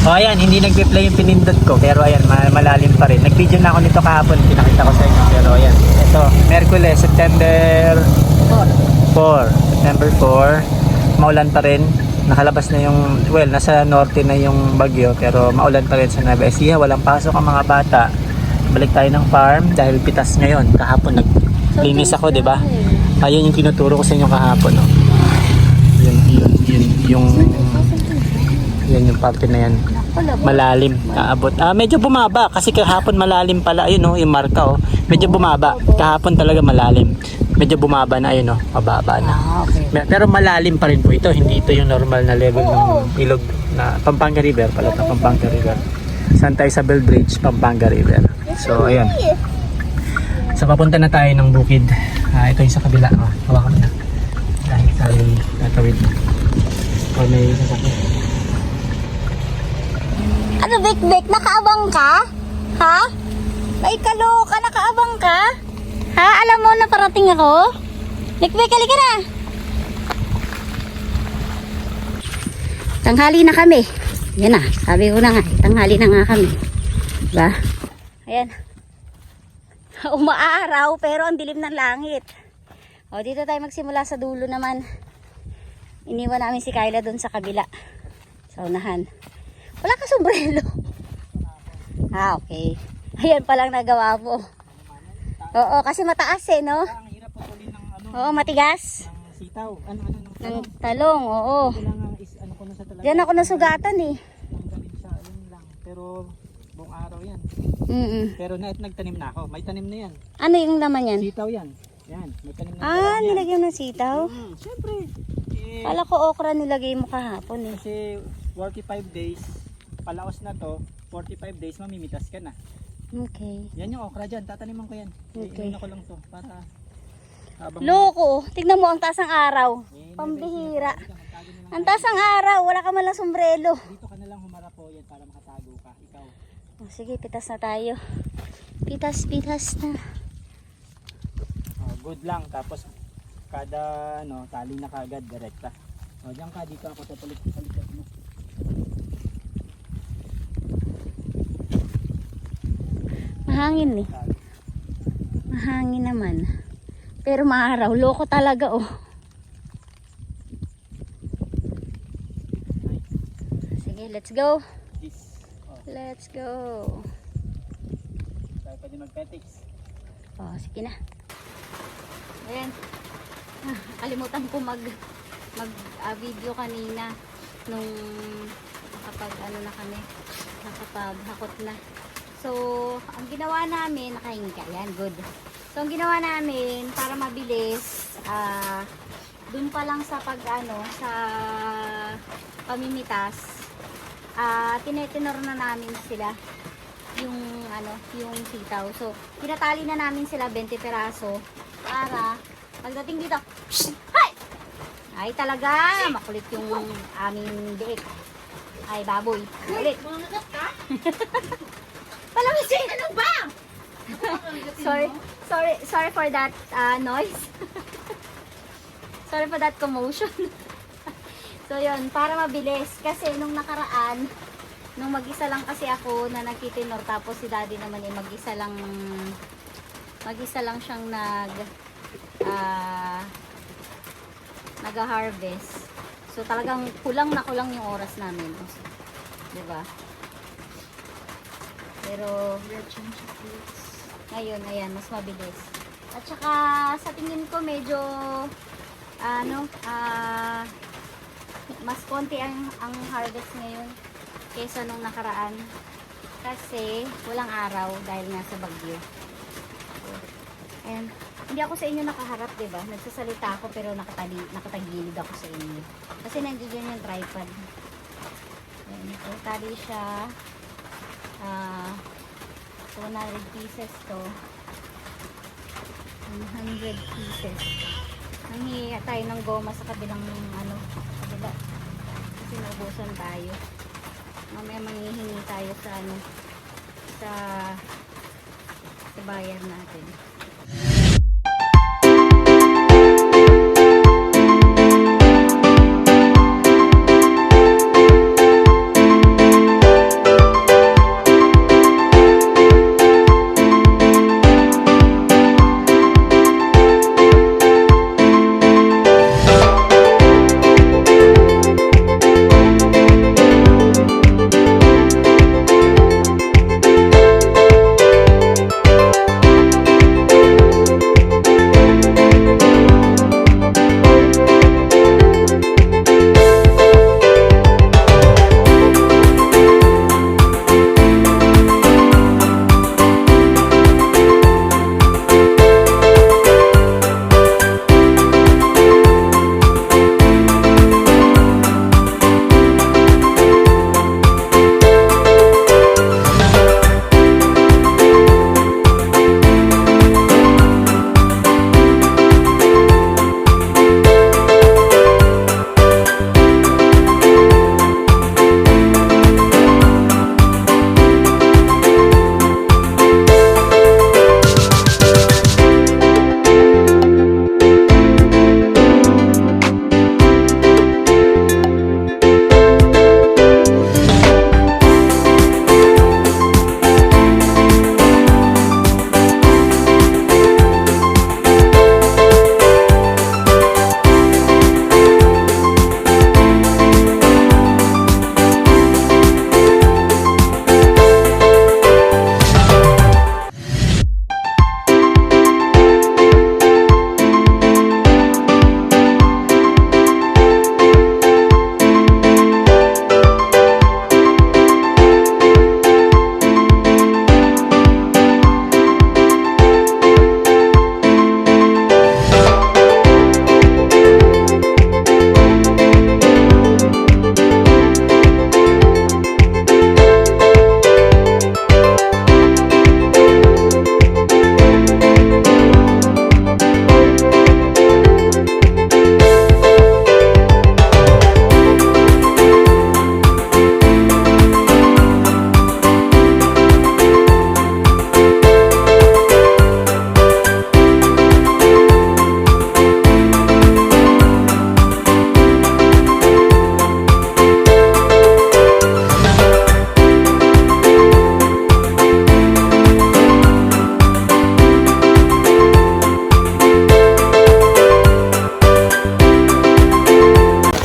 O ayan, hindi nagpe-play yung pinindot ko, pero ayan, malalim pa rin. Nag-video na ako nito kahapon, pinakita ko sa inyo. Pero ayan, ito, Merkules, September 4, maulan pa rin. Nakalabas na yung, well, nasa norte na yung bagyo, pero maulan pa rin sa Nueva Ecija. Walang pasok ang mga bata. Balik tayo ng farm dahil pitas ngayon. Kahapon naglinis ako, di ba? Ayun yung tinuturo ko sa inyo kahapon, no? Yan yung parte na yan. Malalim, kaabot. Medyo bumaba kasi kahapon malalim pala. Ayun, no, yung marka, oh. Medyo bumaba. Kahapon talaga malalim. Medyo bumaba na, ayun, no, mababa na. Okay. Pero malalim pa rin po ito. Hindi ito yung normal na level ng ilog na Pampanga River pala, Pampanga River. Santa Isabel Bridge, Pampanga River. So, ayun. So, papunta na tayo ng bukid. Ito yung sa kabila. Hawakan mo na. Dahil tayo natawid. O may sasakyan. Ano, Bek? Nakaabang ka? Ha? Ay, kaloka, nakaabang ka? Ha? Alam mo na parating ako? Bek, halika na. Tanghali na kami. Yan na, sabi ko na nga, tanghali na nga kami. Diba? Ayan. Umaaraw pero ang dilim ng langit. O, dito tayo magsimula sa dulo naman. Iniwan namin si Kyla doon sa kabila. Sa unahan. Wala ka sombrero. Okay. Ayan palang nagawa mo. Oo, kasi mataas eh, no? Ang hirap putulin ng Oo, matigas. ng sitaw. Ng talong, oo. Kailangan ano ko na sa talaga. Diyan ako nasugatan eh. Tanggalin siya, yun lang. Pero buong araw yan. Pero nagtanim na ako. May tanim na yan. Ano yung laman yan? Sitaw yan. Yan, may tanim na yan. Nilagyan ng sitaw? Siyempre. Kala ko okra nilagay mo kahapon eh. Kasi 45 days, palaos na to, 45 days mamimitas ka na. Okay. Yan yung okra dyan, tataniman ko yan. Okay. Inumin ko lang to para habang... Loko, tignan mo ang taas ng araw. Pambihira. Ang taas ng araw, wala ka man lang sombrero. Dito ka na lang humarap po yan para makatago ka. Ikaw. Sige, pitas na tayo. Pitas na. Good lang, tapos kada tali na kagad direkta. Diyan ka, dito ako tatalit sa likod mo. Mahangin eh. Mahangin naman. Pero maaraw, loko talaga oh. Sige, let's go. Let's go. Tayo pwede mag-petics. Sige na. Ayan. Kalimutan ko mag video kanina nung nakapaghakot na. So, ang ginawa namin, nakahingi ka. Yan, good. So, ang ginawa namin, para mabilis, dun pa lang sa sa pamimitas, tinetenor na namin sila yung sitaw. So, pinatali na namin sila 20 peraso para pagdating dito, hay! Ay, talaga, makulit yung aming biik. Ay, baboy. Makulit. Palamasin, ano ba? sorry for that noise. Sorry for that commotion. So yun, para mabilis kasi nung nakaraan, nung mag-isa lang kasi ako na nagtitinor, tapos si daddy naman ay mag-isa lang siyang nag-harvest. So talagang kulang yung oras namin. Diba? Pero ngayon, ayan, mas mabilis. At saka sa tingin ko medyo mas konti ang harvest ngayon kaysa nung nakaraan. Kasi walang araw dahil nga sa bagyo. So, ayan. Hindi ako sa inyo nakaharap, diba? Nagsasalita ako pero nakatagilid ako sa inyo. Kasi nandiyan yung tripod. Ayan, so, tali siya. 100 pieces to. 100 pieces. Nanghihingi tayo ng goma sa kabilang kabila. Kasi naubusan tayo. Mamaya manghihingi tayo sa bayan natin.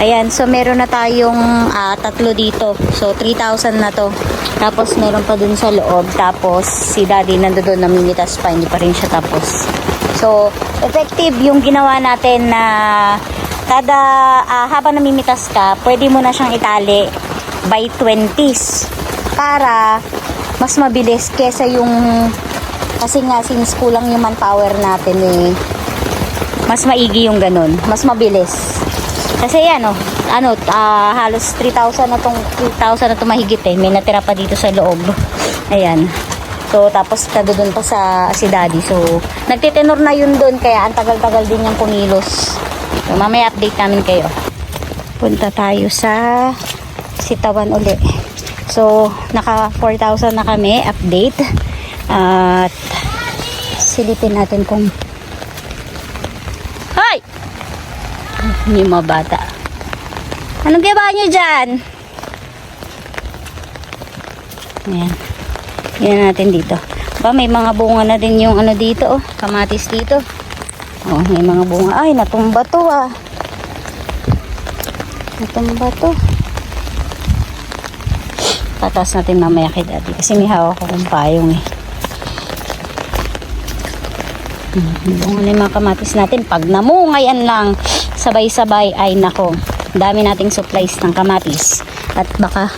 Ayan, so meron na tayong tatlo dito. So 3,000 na to. Tapos meron pa dun sa loob. Tapos si daddy nandoon namimitas pa, hindi pa rin siya tapos. So effective yung ginawa natin na kada habang namimitas ka, pwede mo na siyang itali by 20s para mas mabilis kesa yung, kasi nga since kulang yung manpower natin eh, mas maigi yung ganun, mas mabilis. Kasi yan halos 3,000 na tong 3,000 na to mahigit eh. May natira pa dito sa loob. Ayan. So tapos doon pa sa si daddy. So nagtitenor na yun doon kaya ang tagal-tagal din yung kumilos. So mamaya update namin kayo. Punta tayo sa Sitawan uli. So naka 4,000 na kami update. At silipin natin kung Hoy! Hindi mga bata. Anong gaba nyo dyan? Ayan. Yan natin dito. Ba, may mga bunga na din yung dito, kamatis dito. Oh, may mga bunga. Ay, natumba to ah. Natumba to. Patas natin mamaya kay daddy. Kasi may hawak ko kung payong eh. Bunga na yung mga kamatis natin. Pag namungayan lang, sabay-sabay ay nako. Dami nating supplies ng kamatis. At baka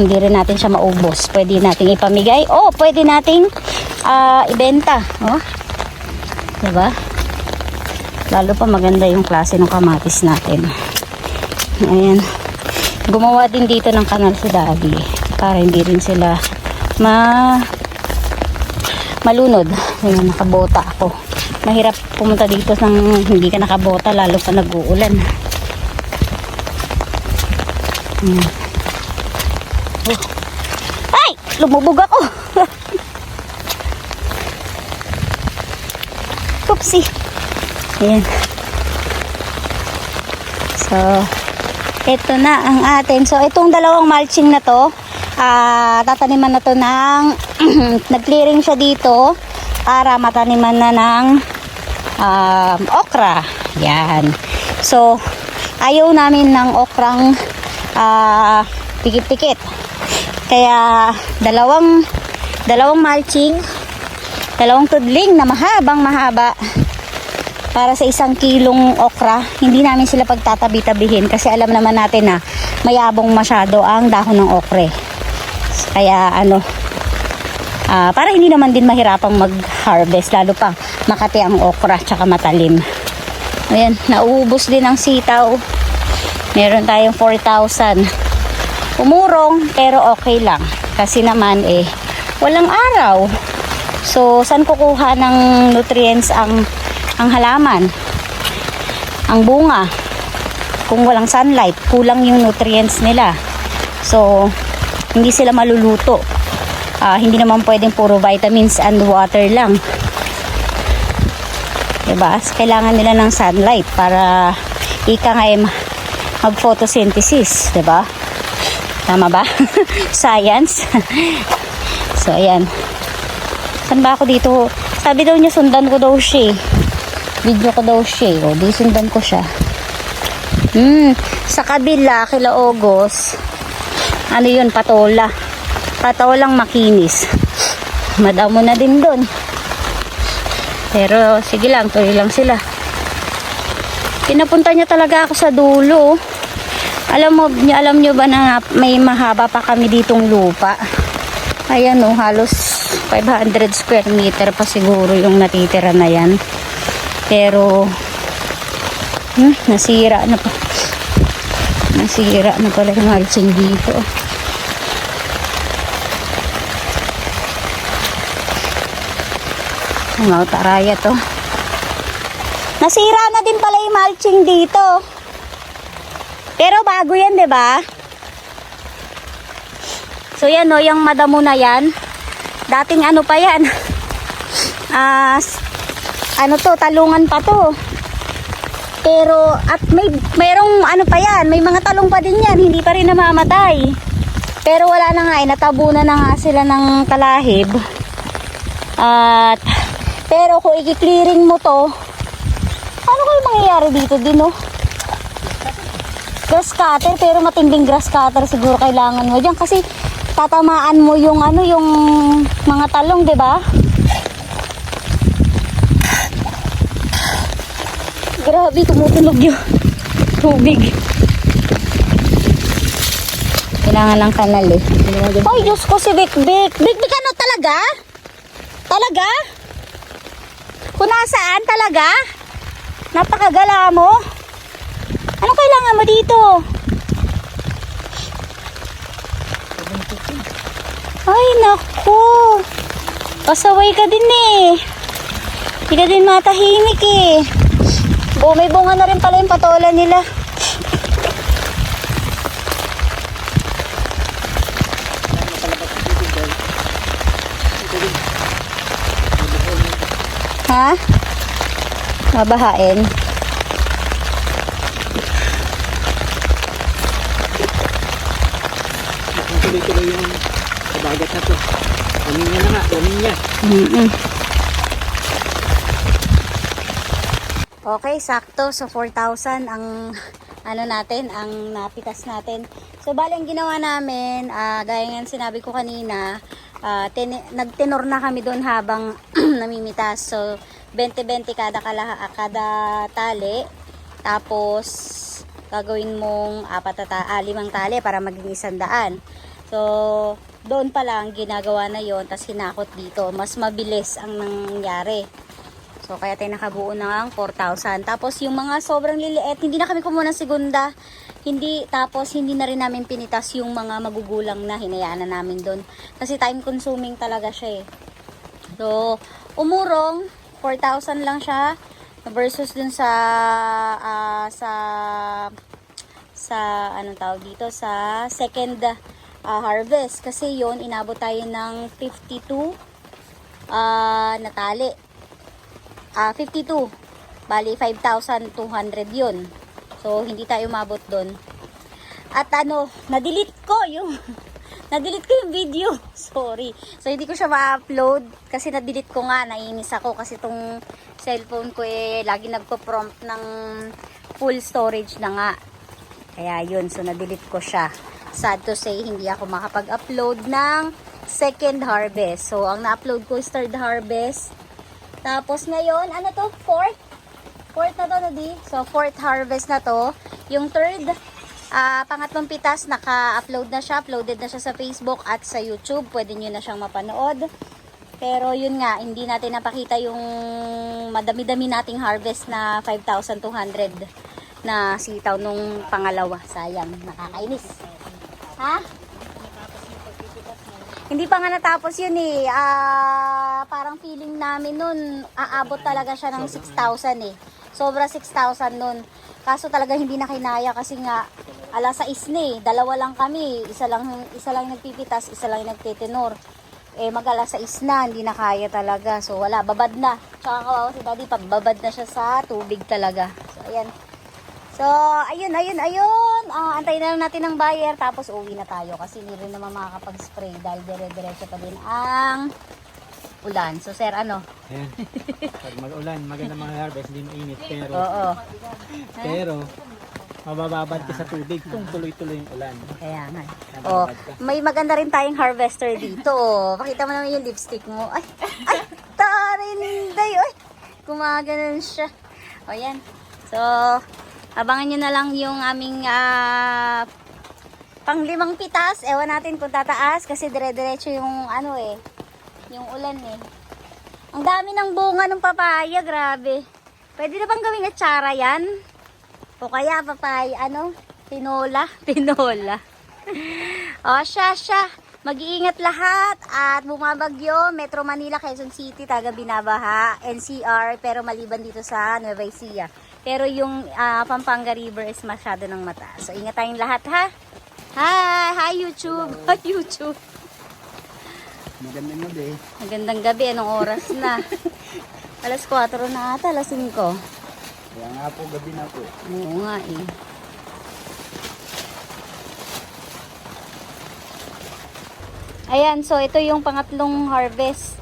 hindi rin natin siya maubos. Pwede nating ipamigay. O, pwede nating ibenta. O, diba? Lalo pa maganda yung klase ng kamatis natin. Ayan. Gumawa din dito ng kanal si daddy. Para hindi rin sila malunod. Ayan, nakabota ako. Mahirap pumunta dito ng hindi ka nakabota, lalo pa nag-uulan. Oh. Ay! Lumubog ako! Oopsie! Ayan. So, ito na ang atin. So, itong dalawang mulching na to, tataniman na to ng nag-clearing siya dito para mataniman na ng okra. Yan. So, ayaw namin ng okrang pikit-pikit. Kaya, dalawang mulching, dalawang tudling na mahaba para sa 1 kilong okra. Hindi namin sila pagtatabi-tabihin kasi alam naman natin na mayabong masyado ang dahon ng okre. Kaya para hindi naman din mahirapang mag-harvest, lalo pa makati ang okra tsaka matalim. Ayan, nauubos din ang sitaw. Meron tayong 4,000. Umurong pero okay lang kasi naman walang araw. So saan kukuha ng nutrients ang halaman, ang bunga, kung walang sunlight? Kulang yung nutrients nila. So hindi sila maluluto. Hindi naman pwedeng puro vitamins and water lang, diba? Kailangan nila ng sunlight para ika nga mag photosynthesis, diba? Tama ba? Science. So ayan, saan ba ako dito? Sabi daw niya sundan ko daw siya, video ko daw siya. O di sundan ko siya. Sa kabila kila Ogos, yun, patolang makinis. Madamo na din doon. Pero sige lang, tuloy lang sila. Pinapunta niya talaga ako sa dulo. Alam nyo ba na may mahaba pa kami ditong lupa? Ayan halos 500 square meter pa siguro yung natitira na yan. Pero nasira na pala yung mulching dito. Taraya to. Nasira na din pala yung mulching dito. Pero bago yan, 'di ba? So yan yung madamo na yan. Dating pa yan. Talungan pa to. Pero at mayroong pa yan, may mga talong pa din yan, hindi pa rin namamatay. Pero wala na nga, natabunan na nga sila ng talahib. At pero kung i-clearing mo to, ano kayo mangyayari dito din grass cutter, pero matinding grass cutter siguro kailangan mo diyan kasi tatamaan mo yung ano, yung mga talong, 'di ba? Grabe, tumutunog yung tubig. Kailangan lang kanal eh. Ay, Diyos ko si Bik Bik. Bik Bik, ano talaga? Talaga? Kung nasaan talaga? Napakagala mo. Ano kailangan mo dito? Ay, naku. Pasaway ka din eh. Hindi ka din matahimik eh. May bunga na rin pala yung patola nila. Ha? Mabahain. Tuloy-tuloy yung kabagat na to. Amin niya na nga, amin niya. Okay, sakto. So, 4,000 ang ano natin, ang napitas natin. So, bali ang ginawa namin, gaya nga sinabi ko kanina, nagtenor na kami doon habang namimitas. So, 20-20 kada tali. Tapos, gagawin mong 5 tali para maging 100. So, doon pa lang ginagawa na yon, tas hinakot dito. Mas mabilis ang nangyari. So, kaya tayo nakabuo ng 4,000. Tapos, yung mga sobrang liliit, hindi na kami kumuha ng segunda. Tapos, hindi na rin namin pinitas yung mga magugulang na hinayaan na namin doon. Kasi time consuming talaga siya eh. So, umurong, 4,000 lang siya. Versus dun sa anong tawag dito, sa second harvest. Kasi yon inabot tayo ng 52 na tali. 52. Bali, 5,200 yun. So, hindi tayo umabot doon. At na-delete ko yung video. Sorry. So, hindi ko siya ma-upload kasi na-delete ko nga. Nainis ako kasi itong cellphone ko lagi nagpo-prompt ng full storage na nga. Kaya yun. So, na-delete ko siya. Sad to say, hindi ako makapag-upload ng second harvest. So, ang na-upload ko is third harvest. Tapos ngayon, ano to? Fourth na to, Nadi. So, fourth harvest na to. Yung third, pangatlong pitas, naka-upload na siya. Uploaded na siya sa Facebook at sa YouTube. Pwede nyo na siyang mapanood. Pero yun nga, hindi natin napakita yung madami-dami nating harvest na 5,200 na sitaw nung pangalawa. Sayang, nakakainis. Ha? Hindi pa nga natapos yun eh. Parang feeling namin nun, aabot talaga siya ng 6,000 eh. Sobra 6,000 nun. Kaso talaga hindi na kinaya kasi nga, 6 na eh. Dalawa lang kami. Isa lang nagpipitas, isa lang nagtitinor. Mag 6 na, hindi na kaya talaga. So wala, babad na. Tsaka kawawa si Daddy, pababad na siya sa tubig talaga. So ayan. So, ayun. Antayin na lang natin ng buyer, tapos uwi na tayo. Kasi hindi rin naman makakapag-spray dahil dire-diretso pa din ang ulan. So, sir, ano? Ayan. Pag mag-ulan, maganda mga harvest, hindi mainit. Pero, mabababad ka sa tubig kung tuloy-tuloy yung ulan. Kaya nga. May maganda rin tayong harvester dito. Pakita mo naman yung lipstick mo. Ay, tarinday. Ay, gumaganon siya. O, yan. So, abangan nyo na lang yung aming pang-5 pitas. Ewan natin kung tataas kasi dire-diretso yung yung ulan eh. Ang dami ng bunga ng papaya, grabe. Pwede na bang gawing atsara yan? O kaya papaya, tinola. O siya. Mag-iingat lahat at bumabagyo. Metro Manila, Quezon City, taga binabaha. NCR, pero maliban dito sa Nueva Ecija. Pero yung Pampanga River is masyado ng mataas. So, ingat tayong lahat, ha? Hi, YouTube. Hi, YouTube. Magandang gabi. Magandang gabi. Anong oras na? 4:00 na ata, 5:00. Kaya nga po, gabi na po. Oo nga eh. Ayan, so ito yung pangatlong harvest.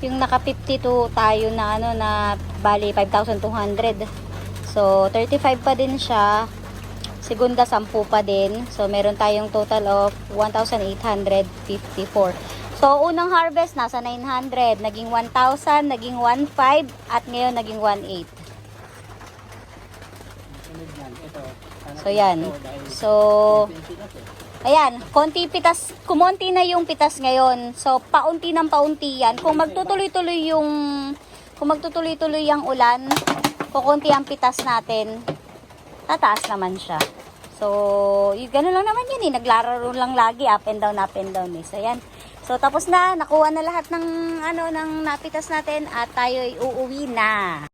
Yung naka 52 tayo na na bali 5,200. So 35 pa din siya. Segunda, 10 pa din. So, meron tayong total of 1,854. So, unang harvest, nasa 900. Naging 1,000, naging 1,500, at ngayon naging 1,800. So, yan. So, ayan, kumonti na yung pitas ngayon. So, paunti ng paunti yan. Kung magtutuloy-tuloy ang ulan, kukunti ang pitas natin, tataas naman siya. So, gano'n lang naman yan eh. Naglalaro lang lagi, up and down eh. So, yan. So, tapos na. Nakuha na lahat ng napitas natin at tayo ay uuwi na.